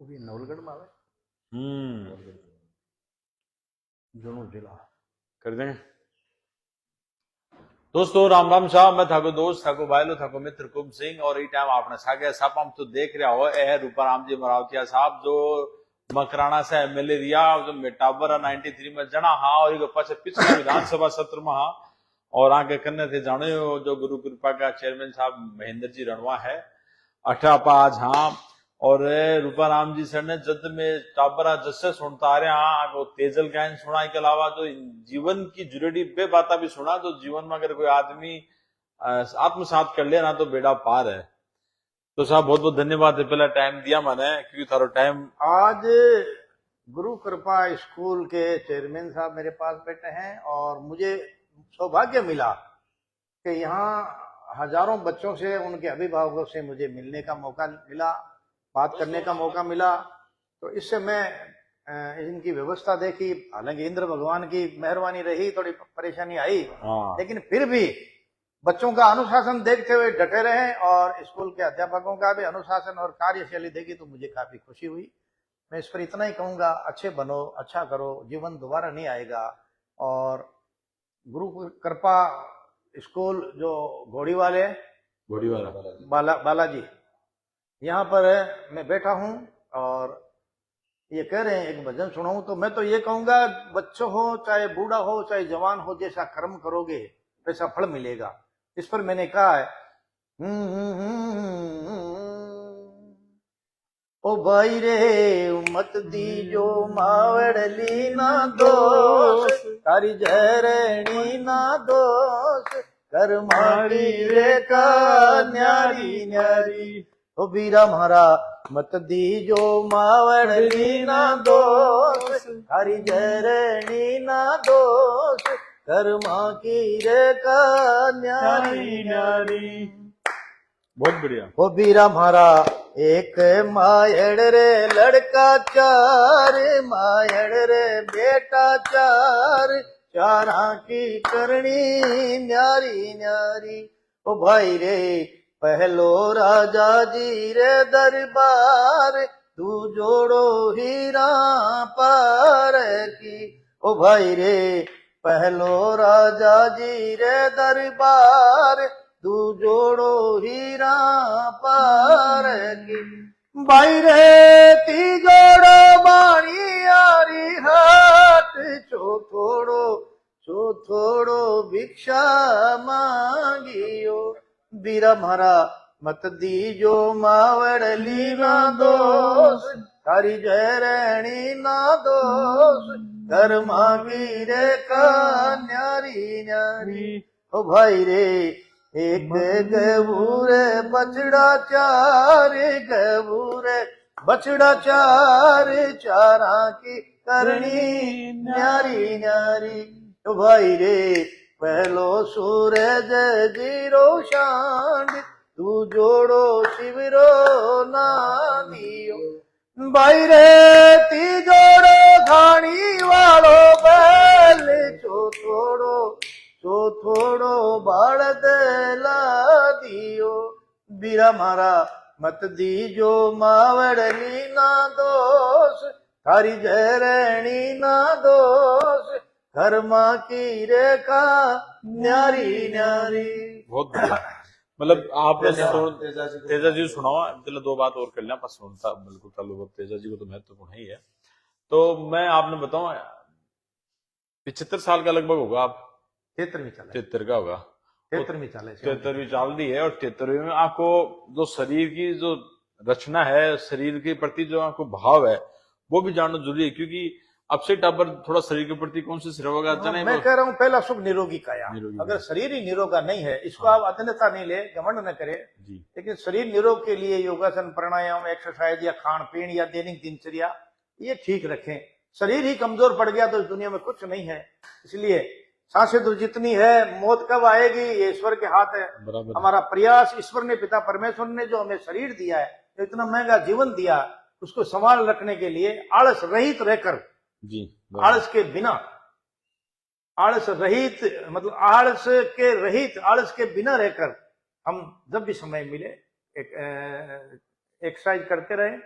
नवलगढ़ में आवे दोनों जिला कर देंगे। दोस्तों राम राम साहब, मैं थाको दोस्त थाको भाईलो थाको मित्र कुम सिंह और ई टाइम आपने सागे सब हम तो देख रहा हो ए रूपाराम जी मरावतिया साहब जो मकराना से एमएलए रिया जो मेटाबर 93 में जना हाँ और इको पाछे पिछले विधानसभा सत्र में हाँ और आगे करने थे जाने जो गुरु कृपा का चेयरमैन साहब महेंद्र जी रणवा है अठा पाज हाँ और रूपाराम जी सर ने जद में टाबरा जस्से सुनता आ रहे हाँ तेजल गायन सुना के अलावा जो जीवन की जुड़ेडी बे बात भी सुना तो जीवन में अगर कोई आदमी आत्मसात कर ले ना तो बेड़ा पार है। तो साहब बहुत बहुत धन्यवाद है पहला टाइम दिया मैंने क्योंकि थारो टाइम आज गुरु कृपा स्कूल के चेयरमैन साहब मेरे पास बैठे हैं और मुझे सौभाग्य मिला कि यहाँ हजारों बच्चों से उनके अभिभावकों से मुझे मिलने का मौका मिला, बात करने का मौका मिला। तो इससे मैं इनकी व्यवस्था देखी, हालांकि इंद्र भगवान की मेहरबानी रही, थोड़ी परेशानी आई लेकिन फिर भी बच्चों का अनुशासन देखते हुए डटे रहे और स्कूल के अध्यापकों का भी अनुशासन और कार्यशैली देखी तो मुझे काफी खुशी हुई। मैं इस पर इतना ही कहूंगा, अच्छे बनो, अच्छा करो, जीवन दोबारा नहीं आएगा। और गुरु कृपा स्कूल जो घोड़ीवाला बालाजी यहाँ पर मैं बैठा हूँ और ये कह रहे हैं एक भजन सुनाऊं तो मैं तो ये कहूंगा बच्चों हो चाहे बूढ़ा हो चाहे जवान हो, जैसा कर्म करोगे वैसा फल मिलेगा। इस पर मैंने कहा है ओ भाई रे मत दीजो मावड़ली ना दोष, तारी जहरणी ना दोष, कर मारी रे का न्यारी न्यारी। ओ बीरा म्हारा मत दीजो मावड़ली ना दोष, तारी जहरणी ना दोष, कर माँ की रे का न्यारी न्यारी। बहुत बढ़िया। ओ बीरा म्हारा एक मायड़ रे लड़का चार, मायड़ रे बेटा चार, चारा की करनी न्यारी न्यारी। ओ भाई रे पहलो राजा जी रे दरबार, तू जोड़ो हीरा पार की। ओ भाई रे पहलो राजा जी रे दरबार, तू जोड़ो हीरा पार की। भाई रे ती जोड़ो बाणी यारी हाथ, चो थोड़ो भिक्षा मांगियो। बीरा म्हारा मत दीजो मावड़ली ना दोष, तारी जहरणी ना दोष, घर मांगी रे का न्यारी न्यारी। ओ भाई रे एक गबूरे बछड़ा चार, गबूरे बछड़ा चार, चारा की करनी न्यारी न्यारी। तो भाई रे पहलो सूरज जीरो शांड, तू जोड़ो शिवरो ना दियो। भाई रे ती जोड़ो घाणी वालो बैल, चो थोड़ो बाड़द ला दियो। बीरा म्हारा मत दीजो मावड़ली ना दोष, थारी जहरणी ना दोष, घर माँ की रेखा न्यारी न्यारी। बहुत बढ़िया। मतलब आपने तेजा जी सुनावा चलो दो बात और कर लिया पर सुनता बिल्कुल ताल्लुक तेजा जी को तो महत्वपूर्ण ही है। तो मैं आपने बताऊं 75 साल का लगभग होगा आप? 73 का होगा। 73वीं चाल दी है और 73वीं में आपको जो शरीर की जो रचना है, शरीर के प्रति जो आपको भाव है वो भी जानना जरूरी है क्योंकि अब से टाबर थोड़ा शरीर के प्रति कौन से श्रवगा मैं कह रहा हूँ पहला सुख निरोगी काया। अगर शरीर ही निरोगा नहीं है, इसको आप अधन्यता नहीं ले, घमंड न करे, लेकिन शरीर निरोग के लिए योगासन, प्राणायाम, एक्सरसाइज या खान पीन या दैनिक दिनचर्या ये ठीक रखें। शरीर ही कमजोर पड़ गया तो इस दुनिया में कुछ नहीं है। इसलिए सांसें तो जितनी है, मौत कब आएगी ये ईश्वर के हाथ है। हमारा प्रयास, ईश्वर ने, पिता परमेश्वर ने जो हमें शरीर दिया है, जो इतना महंगा जीवन दिया, उसको संभाल रखने के लिए आलस रहित रहकर, आलस के बिना, आलस रहित मतलब आलस के रहित, आलस के बिना रहकर हम जब भी समय मिले एक्सरसाइज करते रहे,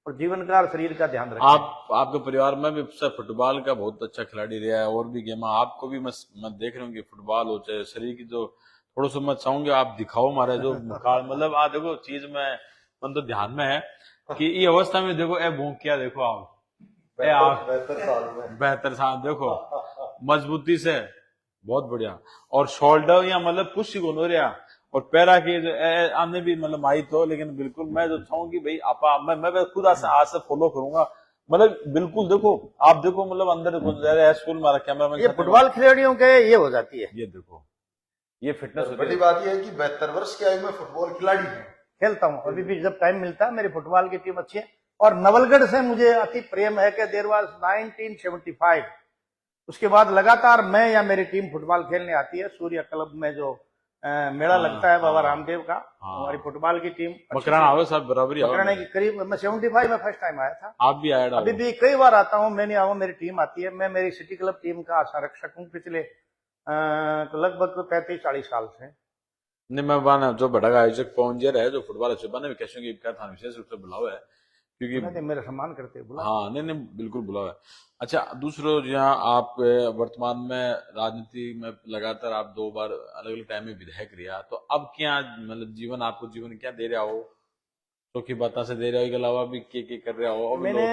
और जीवन का और शरीर का ध्यान रखें। आपके परिवार में भी सब फुटबॉल का बहुत अच्छा खिलाड़ी रहा है और भी गेम आपको भी मैं देख रहा हूँ कि फुटबॉल हो चाहे शरीर की जो थोड़ा सा मैं चाहूंगी आप दिखाओ हमारे जो मतलब देखो चीज में मन तो ध्यान में है कि ये अवस्था में देखो ए भूख क्या देखो आप बेहतर साथ देखो मजबूती से बहुत बढ़िया और शोल्डर या मतलब पुश को नो रहा और पैरा के आने भी मतलब आई तो लेकिन बिल्कुल मैं जो चाहूँ कि भाई आपा मैं खुद आज से फॉलो करूंगा मतलब बिल्कुल देखो आप देखो मतलब अंदर स्कूल में कैमरा ये फुटबॉल खिलाड़ियों के ये हो जाती है। ये देखो ये फिटनेस बड़ी बात यह है कि 72 वर्ष की आयु में फुटबॉल खिलाड़ी है। खेलता हूँ अभी भी जब टाइम मिलता है। मेरी फुटबॉल की टीम अच्छी है और नवलगढ़ से मुझे अति प्रेम है कि देर वाज 1975 उसके बाद लगातार मैं या मेरी टीम फुटबॉल खेलने आती है। सूर्य क्लब में जो मेला लगता है बाबा रामदेव का, हमारी फुटबॉल की टीम मकराना आओ सब बराबरी मकराना की करीब मैं 75 में फर्स्ट टाइम आया था। आप भी आए अभी भी कई बार आता हूँ। मैं नहीं आऊँ, मेरी टीम आती है। मैं मेरी सिटी क्लब टीम का संरक्षक हूँ पिछले लगभग 35-40 साल से। नहीं मैं बाना जो बड़ा आयोजक पहुंचे रहे जो फुटबॉल अच्छे बने विकेशों की था विशेष रूप से बुलावा है क्योंकि मेरा सम्मान करते बुला। हाँ नहीं बिल्कुल बुलावा है। अच्छा दूसरो जहाँ आप वर्तमान में राजनीति में लगातार आप 2 बार अलग अलग टाइम में विधायक रहा तो अब क्या मतलब जीवन आपको जीवन क्या दे रहा हो तो की बात से दे रहा हो इसके अलावा भी के कर रहा हो। मैंने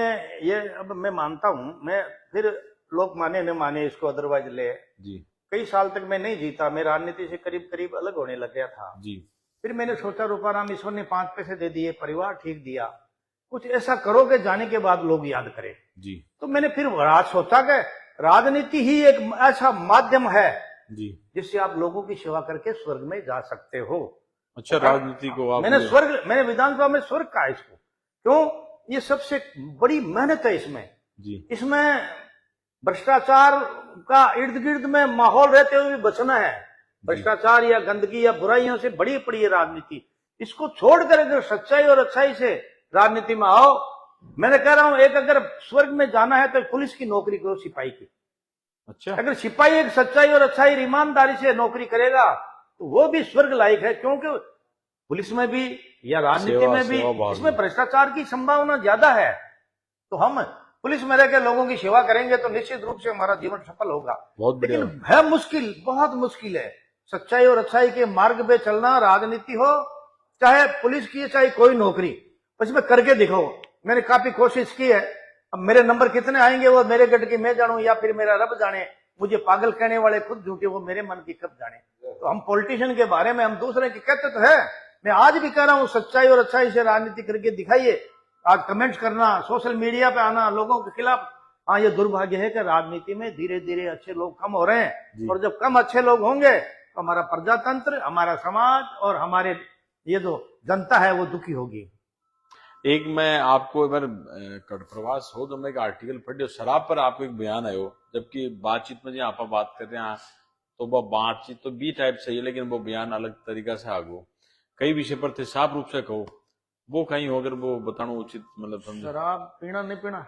ये अब मैं मानता हूँ मैं फिर लोग माने न माने इसको अदरवाइज ले जी कई साल तक मैं नहीं जीता। मैं राजनीति से करीब करीब अलग होने लग गया था जी। फिर मैंने सोचा रूपाराम ईश्वर ने 5 पैसे दे दिए, परिवार ठीक दिया, कुछ ऐसा करोगे जाने के बाद लोग याद करें जी। तो मैंने फिर आज सोचा कि राजनीति ही एक ऐसा माध्यम है जी जिससे आप लोगों की सेवा करके स्वर्ग में जा सकते हो। अच्छा राजनीति को आप मैंने विधानसभा में स्वर्ग कहा इसको क्यों? ये सबसे बड़ी मेहनत है इसमें जी। इसमें भ्रष्टाचार का इर्द गिर्द में माहौल रहते हुए भी बचना है। भ्रष्टाचार या गंदगी या बुराइयों से बड़ी पड़ी है राजनीति। इसको छोड़कर अगर सच्चाई और अच्छाई से राजनीति में आओ, मैंने कह रहा हूं एक अगर स्वर्ग में जाना है तो पुलिस की नौकरी करो, सिपाही की। अच्छा अगर सिपाही एक सच्चाई और अच्छाई ईमानदारी से नौकरी करेगा तो वो भी स्वर्ग लायक है क्योंकि पुलिस में भी या राजनीति में भी इसमें भ्रष्टाचार की संभावना ज्यादा है। तो हम पुलिस में रहकर लोगों की सेवा करेंगे तो निश्चित रूप से हमारा जीवन सफल होगा। लेकिन है मुश्किल, बहुत मुश्किल है। सच्चाई और अच्छाई के मार्ग पे चलना, राजनीति हो चाहे पुलिस की चाहे कोई नौकरी, उसमें करके दिखाओ। मैंने काफी कोशिश की है। अब मेरे नंबर कितने आएंगे वो मेरे गट की मैं जानू या फिर मेरा रब जाने। मुझे पागल कहने वाले खुद झूठे, वो मेरे मन की कब जाने। तो हम पॉलिटिशियन के बारे में हम दूसरे की कहते तो है। मैं आज भी कह रहा हूं सच्चाई और अच्छाई से राजनीति करके दिखाइए। आज कमेंट्स करना, सोशल मीडिया पे आना लोगों के खिलाफ, हाँ ये दुर्भाग्य है कि राजनीति में धीरे धीरे अच्छे लोग कम हो रहे हैं। और जब कम अच्छे लोग होंगे तो हमारा प्रजातंत्र, हमारा समाज और हमारे ये जो जनता है वो दुखी होगी। एक मैं आपको एक बार प्रवास हो तो मैं एक आर्टिकल पढ़ी शराब पर आपको एक बयान आयो, जबकि बातचीत में जो आप बात करते हैं तो वो बातचीत तो बी टाइप से है लेकिन वो बयान अलग तरीका से आगो कई विषय पर थे साफ रूप से कहो वो कहीं हो अगर वो बताना उचित मतलब समझो। शराब पीना नहीं पीना,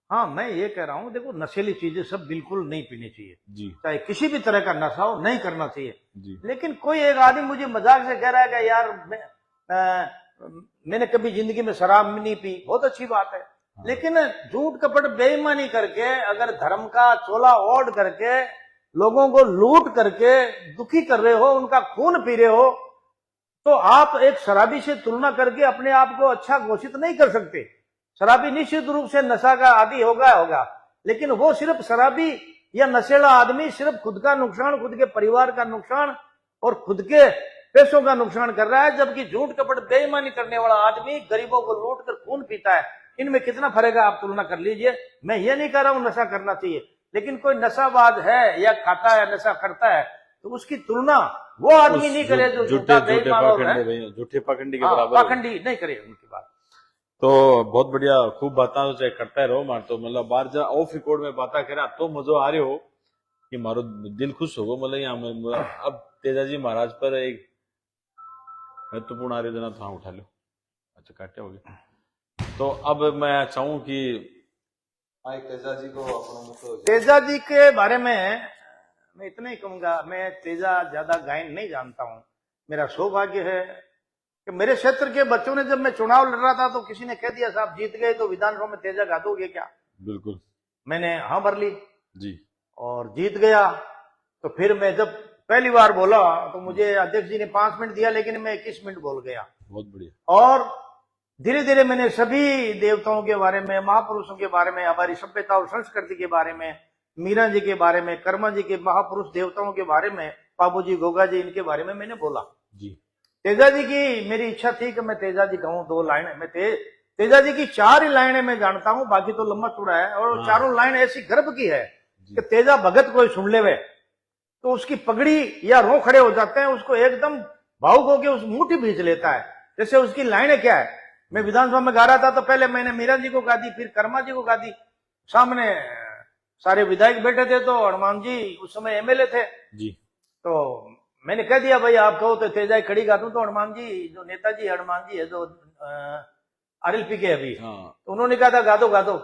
हाँ मैं ये कह रहा हूँ देखो नशीली चीजें सब बिल्कुल नहीं पीनी चाहिए जी। चाहे किसी भी तरह का नशा हो नहीं करना चाहिए जी। लेकिन कोई एक आदमी मुझे मजाक से कह रहा है कि यार मैंने कभी जिंदगी में शराब नहीं पी, बहुत अच्छी बात है। लेकिन झूठ कपट बेईमानी करके अगर धर्म का चोला ओढ़ करके लोगों को लूट करके दुखी कर रहे हो, उनका खून पी रहे हो, तो आप एक शराबी से तुलना करके अपने आप को अच्छा घोषित नहीं कर सकते। शराबी निश्चित रूप से नशा का आदी होगा, लेकिन वो सिर्फ शराबी या नशेला आदमी सिर्फ खुद का नुकसान, खुद के परिवार का नुकसान और खुद के पैसों का नुकसान कर रहा है, जबकि झूठ कपट बेईमानी करने वाला आदमी गरीबों को लूट कर खून पीता है। इनमें कितना फर्क है आप तुलना कर लीजिए। मैं ये नहीं कह रहा हूं नशा करना चाहिए, लेकिन कोई नशाबाज है या खाता है नशा करता है तो उसकी तुलना वो आदमी नहीं करे जो झूठे पाखंडी के बराबर पाखंडी नहीं करे उनकी बात। तो बहुत बढ़िया, खूब बातें चाहे करता रहो मार तो मतलब बाहर जा ऑफ रिकॉर्ड में बातें करा तो मजो आ रहे हो कि मारो दिल खुश होगो। मतलब यहाँ अब तेजाजी महाराज पर एक महत्वपूर्ण आर्य जना था उठा लो। अच्छा काटे हो गए तो अब मैं चाहूं कि तेजा जी के बारे में मैं इतना ही कहूंगा। मैं तेजा ज्यादा गायन नहीं जानता हूं। मेरा सौभाग्य है कि मेरे क्षेत्र के बच्चों ने जब मैं चुनाव लड़ रहा था तो किसी ने कह दिया साहब जीत गए तो विधानसभा में तेजा गा दोगे क्या। बिल्कुल मैंने हाँ भर ली जी। और जीत गया। तो फिर मैं जब पहली बार बोला तो मुझे अध्यक्ष जी ने 5 मिनट दिया, लेकिन मैं 21 मिनट बोल गया। बहुत बढ़िया। और धीरे धीरे मैंने सभी देवताओं के बारे में, महापुरुषों के बारे में, हमारी सभ्यता और संस्कृति के बारे में, मीरा जी के बारे में, कर्मा जी के, महापुरुष देवताओं के बारे में, बाबू जी, गोगा जी, इनके बारे में मैंने बोला जी। तेजा जी की मेरी इच्छा थी कि मैं तेजा जी कहूँ 2 लाइन में। तेजा जी की 4 ही लाइनें मैं जानता हूँ, बाकी तो लंबा चौड़ा है। और चारों लाइन ऐसी गर्भ की है कि तेजा भगत कोई सुन लेवे तो उसकी पगड़ी या रो खड़े हो जाते हैं, उसको एकदम भावुक होकर उस मुट्ठी भींच लेता है। जैसे उसकी लाइनें क्या है, मैं विधानसभा में गा रहा था तो पहले मैंने मीरा जी को गा दी, फिर कर्मा जी को गा दी। सामने सारे विधायक बैठे थे तो हनुमान जी उस समय एमएलए थे जी। तो मैंने कह दिया भाई आप कहो तो तेजा खड़ी गा दूं। तो हनुमान जी जो नेताजी हनुमान जी है जो आरएलपी के अभी, तो उन्होंने कहा था गा दो।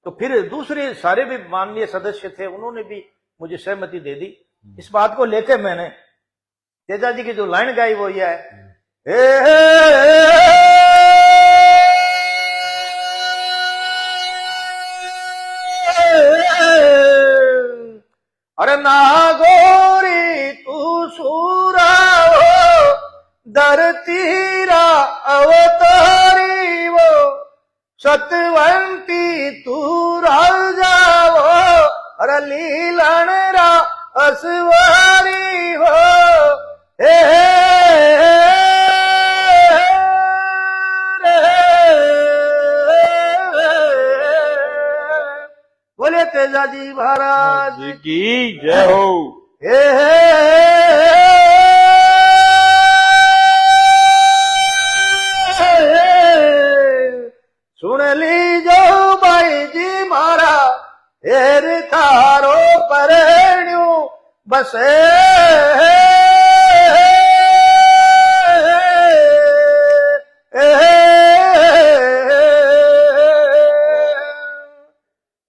तो फिर दूसरे सारे भी माननीय सदस्य थे, उन्होंने भी मुझे सहमति दे दी। इस बात को लेकर मैंने तेजा जी की जो लाइन गाई वो ये है, अरे नागोरी तू सूरा हो धरतीरा अवतारी वो सतवंती तू राजा वो अरे लीलन रा असवारी हो। बोले तेजा जी महाराज की जय हो। सुन लीजो भाई जी मारा हेर थारो परेण्यू बसे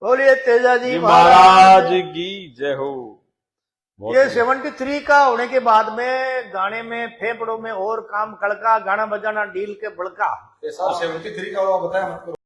बोलिए तेजा जी महाराज की जय हो। ये 73 का होने के बाद में गाने में फेफड़ों में और काम कड़का, गाना बजाना डील के बड़का। 73 का वो बताया मत करो।